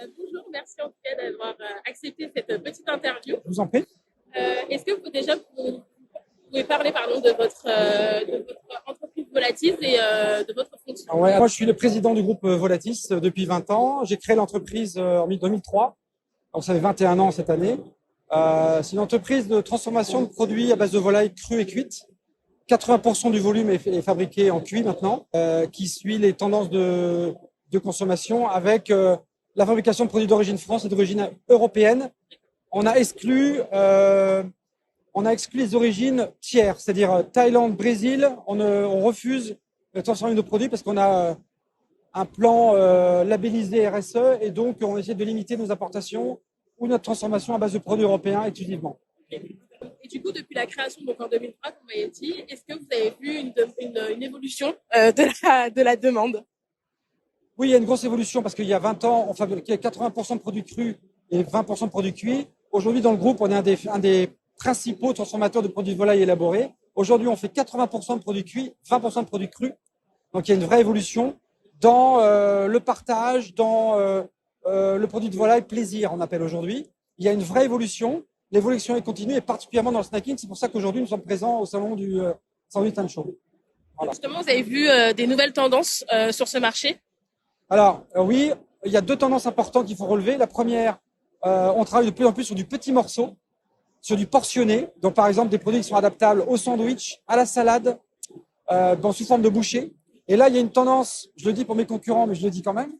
Bonjour, merci en tout cas d'avoir accepté cette petite interview. Je vous en prie. Est-ce que vous pouvez parler de votre entreprise Volatis et de votre fonction? Ouais, moi, je suis le président du groupe Volatis depuis 20 ans. J'ai créé l'entreprise en 2003, donc ça fait 21 ans cette année. C'est une entreprise de transformation de produits à base de volaille crue et cuite. 80% du volume est fabriqué en cuit maintenant, qui suit les tendances de consommation avec la fabrication de produits d'origine France et d'origine européenne. On a exclu les origines tiers, c'est-à-dire Thaïlande, Brésil. On refuse de transformer nos produits parce qu'on a un plan labellisé RSE et donc on essaie de limiter nos importations ou notre transformation à base de produits européens exclusivement. Et du coup, depuis la création, donc en 2003, comme vous m'avez dit, est-ce que vous avez vu une évolution de la demande? Oui, il y a une grosse évolution parce qu'il y a 20 ans, on fabriquait 80% de produits crus et 20% de produits cuits. Aujourd'hui, dans le groupe, on est un des principaux transformateurs de produits de volaille élaborés. Aujourd'hui, on fait 80% de produits cuits, 20% de produits crus. Donc, il y a une vraie évolution dans le partage, dans le produit de volaille plaisir, on appelle aujourd'hui. Il y a une vraie évolution. L'évolution est continue et particulièrement dans le snacking. C'est pour ça qu'aujourd'hui, nous sommes présents au salon du Sandwich and Show. Voilà. Justement, vous avez vu des nouvelles tendances sur ce marché? Alors, oui, il y a deux tendances importantes qu'il faut relever. La première, on travaille de plus en plus sur du petit morceau, sur du portionné. Donc, par exemple, des produits qui sont adaptables au sandwich, à la salade, sous forme de bouchée. Et là, il y a une tendance, je le dis pour mes concurrents, mais je le dis quand même,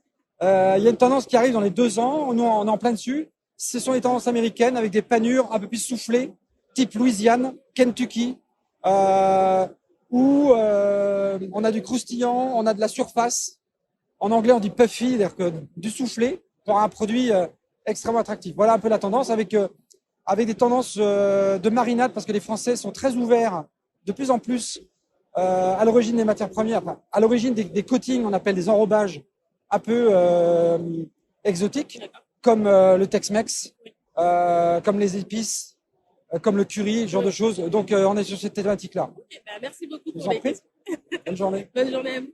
il y a une tendance qui arrive dans les 2 ans, nous on est en plein dessus. Ce sont les tendances américaines avec des panures un peu plus soufflées, type Louisiane, Kentucky, où on a du croustillant, on a de la surface. En anglais, on dit puffy, c'est-à-dire que du soufflé pour un produit extrêmement attractif. Voilà un peu la tendance avec des tendances de marinade parce que les Français sont très ouverts de plus en plus à l'origine des matières premières, enfin, à l'origine des coatings, on appelle des enrobages un peu exotiques, comme le Tex-Mex, comme les épices, comme le curry, ce genre de choses. Donc, on est sur cette thématique-là. Okay, merci beaucoup Je vous pour en prie. Bonne journée. Bonne journée à vous.